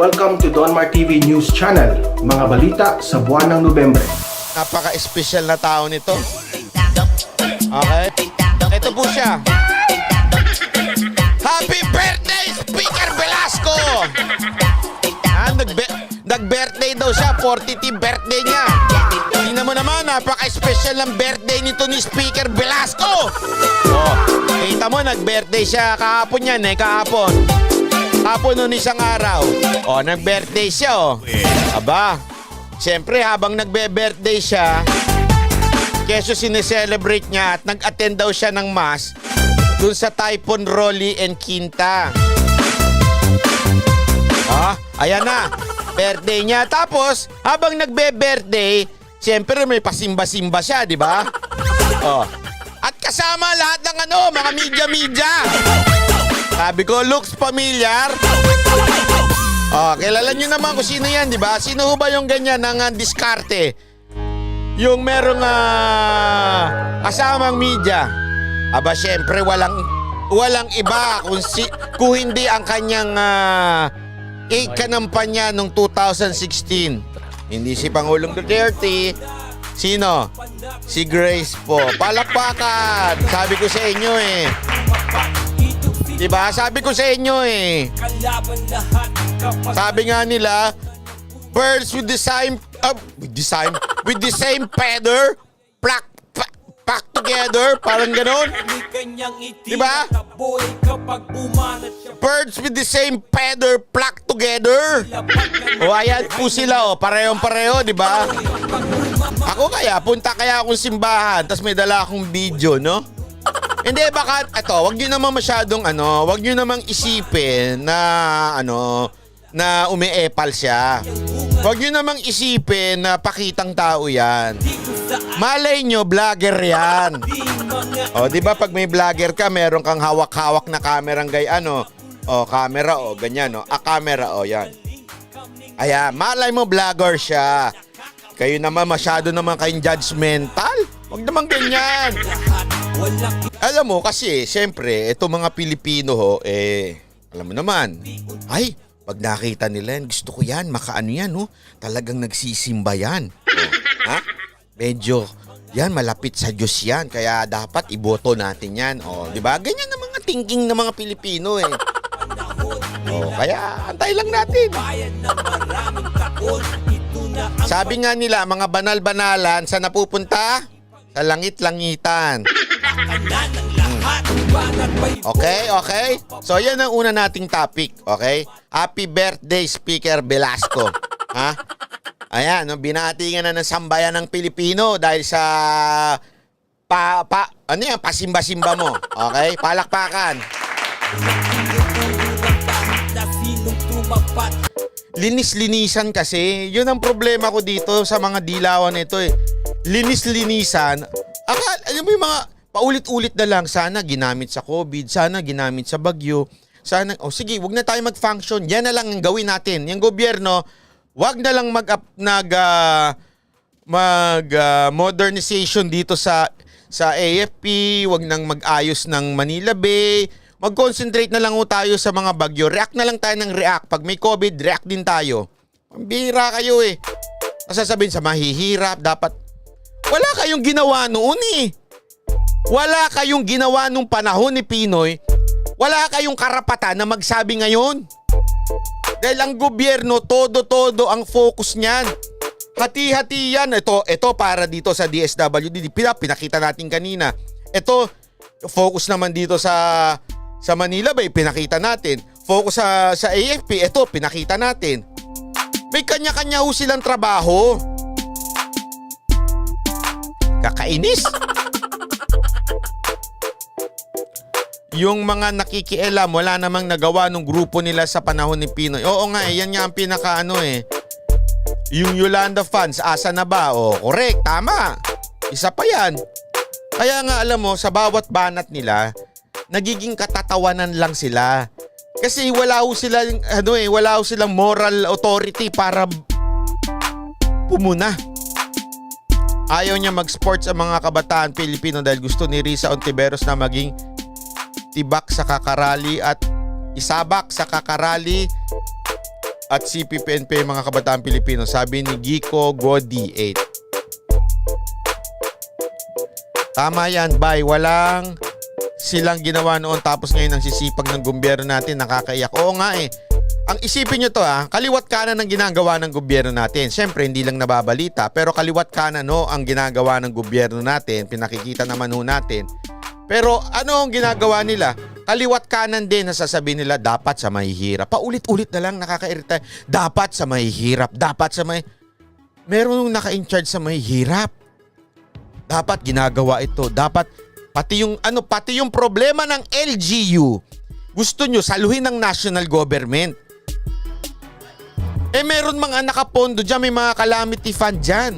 Welcome to Donmar TV News Channel, mga balita sa buwan ng Nobyembre. Napaka-espesyal na tao nito. Okay? Ito po siya. Happy birthday, Speaker Velasco! Nag-birthday daw siya, 40th birthday niya. Tingnan mo naman, napaka-espesyal ng birthday nito ni Speaker Velasco. Oh, kita mo, nag-birthday siya kahapon yan kahapon. Kahapon noon isang araw. Oh, nag-birthday siya Aba, siyempre habang nagbe-birthday siya, keso sineselebrate niya at nag-attend daw siya ng mass dun sa Typhoon Rolly and Quinta. Ayan na, birthday niya. Tapos, habang nagbe-birthday, siyempre may pasimba-simba siya, di ba? At kasama lahat ng mga media-media. Sabi ko, looks familiar. Kilala nyo naman kung sino yan, di ba? Sino ho ba yung ganyan ng diskarte? Yung merong kasamang media. Aba, syempre, walang iba kung hindi ang kanyang kanampanya noong 2016. Hindi si Pangulong Duterte. Sino? Si Grace po. Palakpakan! Sabi ko sa inyo Diba? Sabi ko sa inyo Sabi nga nila, birds with the same feather, pack together, parang ganon. Diba? Birds with the same feather, flock together. Ayan po sila parehong-pareho, diba? Ako punta akong simbahan, tas may dala akong video, no? Hindi, baka, wag nyo naman masyadong, wag nyo namang isipin na, na umiepal siya. Wag nyo namang isipin na pakitang tao yan. Malay nyo, vlogger yan. Di ba pag may vlogger ka, meron kang hawak-hawak na kamerang camera, ganyan, camera, yan. Ayan, malay mo, vlogger siya. Kayo naman, masyado naman kayong judgmental. Wag naman ganyan. Alam mo, kasi, siyempre, itong mga Pilipino alam mo naman, pag nakita nila yan, gusto ko yan, makaano yan, talagang nagsisimba yan. Medyo, yan, malapit sa Diyos yan, kaya dapat iboto natin yan. Di ba? Ganyan ang mga thinking ng mga Pilipino kaya, antay lang natin. Sabi nga nila, mga banal-banalan, saan napupunta? Sa langit-langitan. Okay? So, yan ang una nating topic, okay? Happy birthday, Speaker Velasco. Ayan, binatingan na ng sambayan ng Pilipino dahil sa pasimba-simba mo. Okay? Palakpakan. Linis-linisan kasi. Yun ang problema ko dito sa mga dilawan nito Linis-linisan. Alam mo yung mga paulit-ulit na lang. Sana ginamit sa COVID. Sana ginamit sa bagyo. Sana, sige, wag na tayo mag-function. Yan na lang ang gawin natin. Yung gobyerno, wag na lang modernization dito sa AFP. Wag nang mag-ayos ng Manila Bay. Mag-concentrate na lang tayo sa mga bagyo. React na lang tayo ng react. Pag may COVID, react din tayo. Pambihira kayo Sasabihin sa mahihirap, dapat wala kayong ginawa noon Wala kayong ginawa nung panahon ni Pinoy. Wala kayong karapatan na magsabi ngayon. Dahil ang gobyerno, todo-todo ang focus niyan. Hati-hati yan. Ito para dito sa DSWD. Pinakita natin kanina. Ito, focus naman dito sa Manila Bay, pinakita natin. Focus sa AFP, ito, pinakita natin. May kanya-kanya silang trabaho. Kakainis. Yung mga nakikialam, wala namang nagawa nung grupo nila sa panahon ni Pinoy. Oo nga, yan nga ang pinaka Yung Yolanda funds, asa na ba? Correct, tama. Isa pa yan. Kaya nga alam mo, sa bawat banat nila, nagiging katatawanan lang sila. Kasi wala silang moral authority para pumuna. Ayaw niya mag-sports ang mga kabataan Pilipino dahil gusto ni Risa Ontiveros na maging tibak sa kakarali at isabak sa kakarali at CPP-NPA mga kabataan Pilipino. Sabi ni Giko Godi 8. Tama yan, bay. Walang silang ginawa noon tapos ngayon ang sisipag ng gobyerno natin. Nakakaiyak. Oo nga eh. Ang isipin nyo to kaliwat kanan ang ginagawa ng gobyerno natin. Siyempre, hindi lang nababalita. Pero kaliwat kanan ang ginagawa ng gobyerno natin. Pinakikita naman natin. Pero ano ang ginagawa nila? Kaliwat kanan din na sasabihin nila dapat sa mahihirap. Paulit-ulit na lang nakakairita. Dapat sa mahihirap. Dapat sa Meron nung naka-in-charge sa mahihirap. Dapat ginagawa ito. Dapat pati yung problema ng LGU. Gusto nyo saluhin ng national government. Meron mga nakapondo dyan. May mga calamity fund dyan.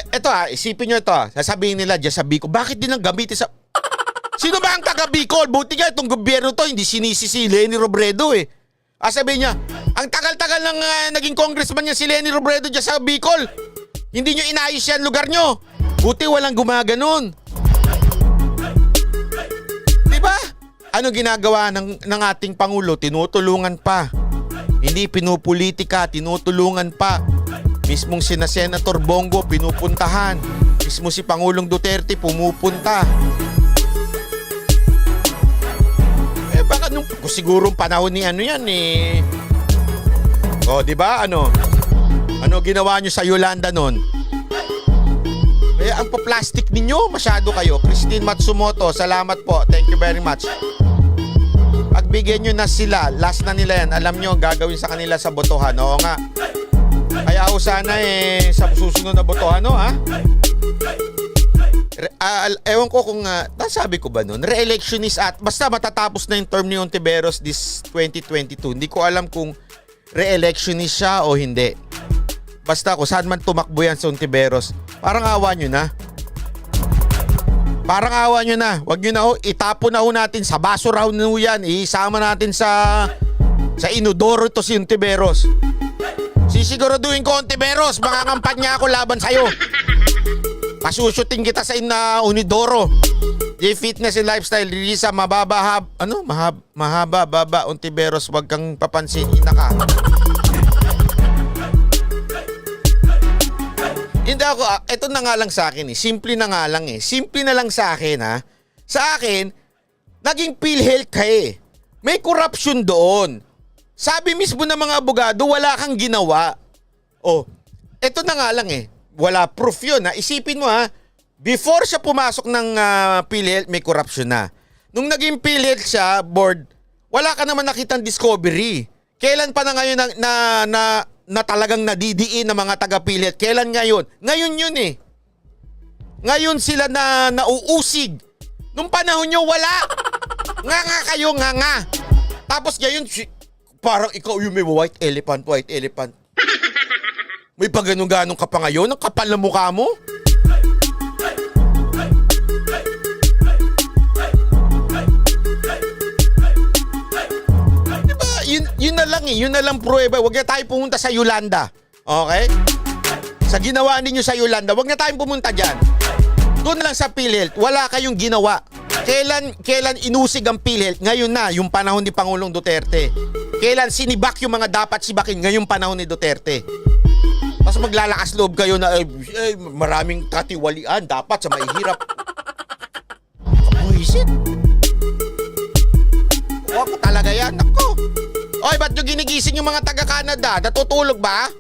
Ito isipin nyo ito sasabihin nila dyan sa Bicol, bakit din ang gamitin sa... Sino ba ang taga Bicol? Buti nga itong gobyerno to, hindi sinisi si Leni Robredo eh. Sabihin niya, ang tagal-tagal ng naging congressman niya si Leni Robredo dyan sa Bicol. Hindi nyo inayos yan lugar nyo. Buti walang gumaganon. Diba? Ano ginagawa ng ating Pangulo? Tinutulungan pa. Hindi pinupolitika, tinutulungan pa. Mismong sina Senator Bongo pinupuntahan. Mismo si Pangulong Duterte pumupunta. Baka nung sigurong panahon ni yan eh. Di ba? Ano ginawa nyo sa Yolanda nun? Ang pa-plastic ninyo, masyado kayo. Christine Matsumoto, salamat po. Thank you very much. Pagbigyan nyo na sila, last na nila yan. Alam nyo, gagawin sa kanila sa botohan. Oo nga. Kaya sana sa susunod na botohan, ewan ko kung nasabi ko ba nun, re-electionist at basta matatapos na yung term ni Ontiveros this 2022. Hindi ko alam kung re-electionist siya o hindi. Basta kung saan man tumakbo yan sa Ontiveros, parang awa nyo na. Wag nyo na itapon na natin sa baso raw na yan. Isama natin sa inodoro to si Ontiveros. Sisiguraduhin ko, Ontiveros, makakampanya ako laban sa'yo. Pasusuting kita sa Unidoro. Fitness and lifestyle, Risa, mahaba, baba, Ontiveros, wag kang papansin, ina ka. Hindi ako, ito na nga lang sa akin simple na nga lang Simple na lang sa akin Sa akin, naging PhilHealth ka May corruption doon. Sabi mismo ng mga abogado, wala kang ginawa. Eto na nga lang Wala proof yun Isipin mo before siya pumasok ng PhilHealth, may corruption na. Nung naging PhilHealth siya, board, wala ka naman nakitang discovery. Kailan pa na ngayon na talagang nadidiin ng mga taga PhilHealth? Kailan ngayon? Ngayon yun Ngayon sila na nauusig. Nung panahon nyo, wala. Nga kayo, nga. Tapos ngayon, parang ikaw yung may white elephant. May pag-ganong-ganong ka pa ngayon? Ang kapal na mukha mo? Diba? Yun na lang Yun na lang pruweba. Huwag na tayo pumunta sa Yolanda. Okay? Sa ginawa ninyo sa Yolanda, huwag na tayong pumunta dyan. Doon lang sa PhilHealth, wala kayong ginawa. Kailan inusig ang PhilHealth? Ngayon na, yung panahon ni Pangulong Duterte. Kailan sinibak yung mga dapat sibakin? Ngayong panahon ni Duterte. Tapos maglalakas loob kayo na maraming katiwalian dapat sa mahihirap. Kabuhisit. Ako talaga yan. Ako. Ba't nyo ginigising yung mga taga-Canada? Natutulog ba?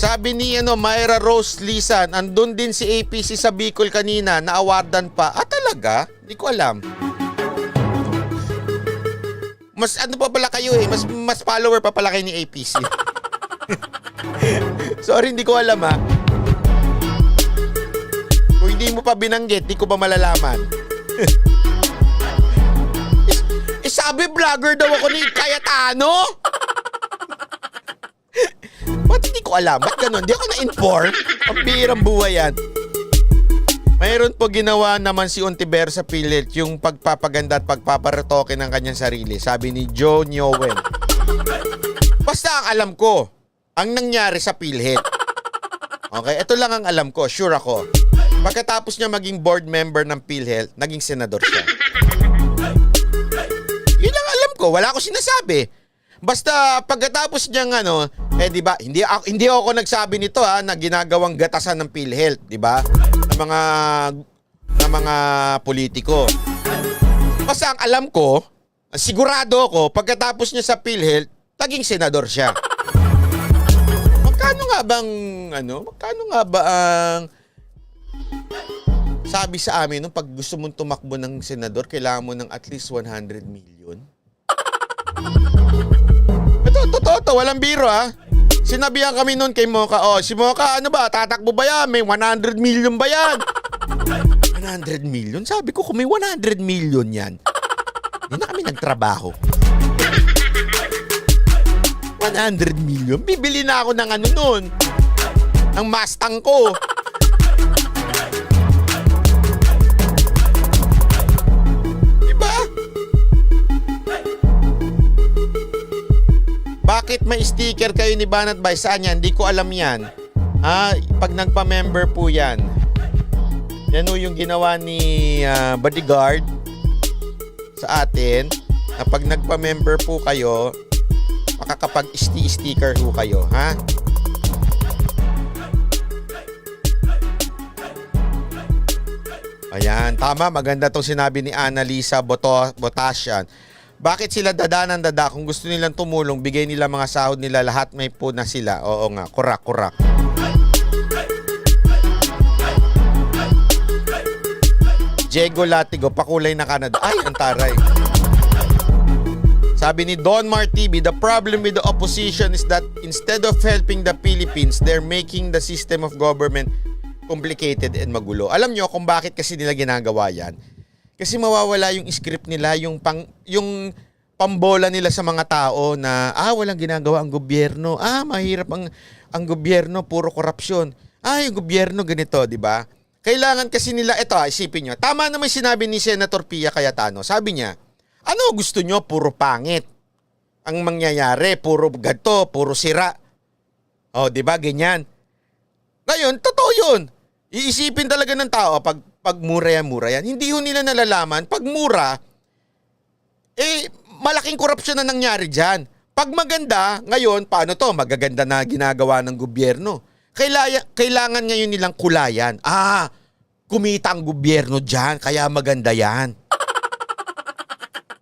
Sabi ni Myra Rose Lisan, andun din si APC sa Bicol kanina, na-awardan pa. Talaga? Hindi ko alam. Mas pa pala kayo mas follower pa pala kayo ni APC. Sorry, hindi ko alam Kung hindi mo pa binanggit, di ko pa malalaman. Sabi vlogger daw ako ni Cayetano. Ba't hindi ko alam? Ba't ganun? Di ako na-inform. Ang birang buhay yan. Mayroon po ginawa naman si Ontiveros sa PhilHealth yung pagpapaganda at pagpaparetoke ng kanyang sarili. Sabi ni Joe Nyowen. Basta ang alam ko, ang nangyari sa PhilHealth. Okay, ito lang ang alam ko. Sure ako. Pagkatapos niya maging board member ng PhilHealth, naging senador siya. Yun ang alam ko, wala ko sinasabi. Basta pagkatapos niyang di ba, hindi ako nagsabi nito na ginagawang gatasan ng PhilHealth, di ba? Ng mga politiko. Basta ang alam ko, sigurado ako, pagkatapos niya sa PhilHealth, naging senador siya. Magkano nga ba ang sabi sa amin nung pag gusto mong tumakbo ng senador, kailangan mo ng at least 100 million? Ito, totoo, walang biro Sinabihan kami noon kay Mocha, si Mocha, tatakbo ba yan? May 100 million ba yan? 100 million? Sabi ko, kung may 100 million yan, hindi na kami nagtrabaho. 100 million? Bibili na ako ng noon. Ng Mustang ko. Diba? Bakit may sticker kayo ni Banat Bay? Saan yan? Hindi ko alam yan. Pag nagpa-member po yan. Yan yung ginawa ni Bodyguard sa atin. Kapag nagpa-member po kayo, makakapag-sticker ho kayo, ha? Ayan, tama. Maganda tong sinabi ni Annalisa Botasyan. Bakit sila dada kung gusto nilang tumulong, bigay nila mga sahod nila, lahat may po na sila. Oo nga, kurak. Diego Latigo, pakulay na Canada. Ay, ang taray. Sabi ni Don Martibi, the problem with the opposition is that instead of helping the Philippines, they're making the system of government complicated and magulo. Alam nyo kung bakit kasi nila ginagawa yan? Kasi mawawala yung script nila, yung pambola nila sa mga tao na walang ginagawa ang gobyerno. Mahirap ang gobyerno, puro korupsyon. Yung gobyerno ganito, di ba? Kailangan kasi nila, isipin nyo, tama naman sinabi ni Senator Pia Cayetano. Sabi niya, ano gusto nyo? Puro pangit. Ang mangyayari, puro gato, puro sira. Di ba? Ganyan. Ngayon, totoo yun. Iisipin talaga ng tao, pag mura yan. Hindi ho nila nalalaman, pag mura, malaking korupsyon na nangyari dyan. Pag maganda, ngayon, paano to? Magaganda na ginagawa ng gobyerno. Kailangan ngayon nilang kulayan. Kumita ang gobyerno dyan, kaya maganda yan.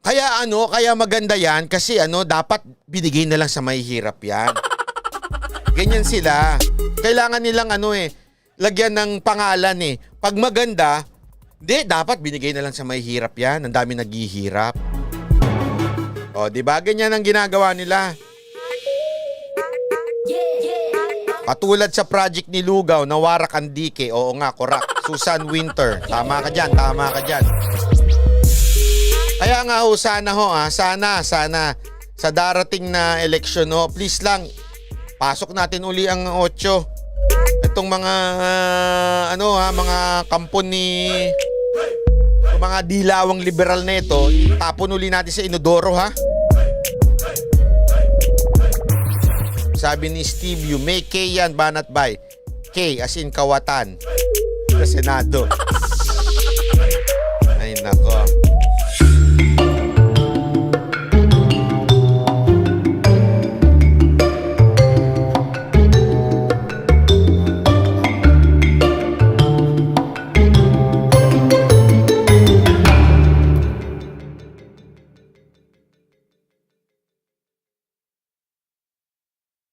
Kaya maganda yan kasi dapat binigay na lang sa mahihirap yan. Ganyan sila. Kailangan nilang lagyan ng pangalan Pag maganda, dapat binigay na lang sa mahihirap yan. Ang dami naghihirap. Di ba? Ganyan ang ginagawa nila. Katulad sa project ni Lugaw na Warak Andike. Oo nga, korak. Susan Winter. Tama ka dyan. Kaya nga sana sa darating na eleksyon please lang, pasok natin uli ang 8. Itong mga mga kampon ni mga dilawang liberal na ito, tapon uli natin sa inodoro, ha? Sabi ni Steve Yu, may K yan, Banat Bay. K as in kawatan. Sa Senado. Ay nako.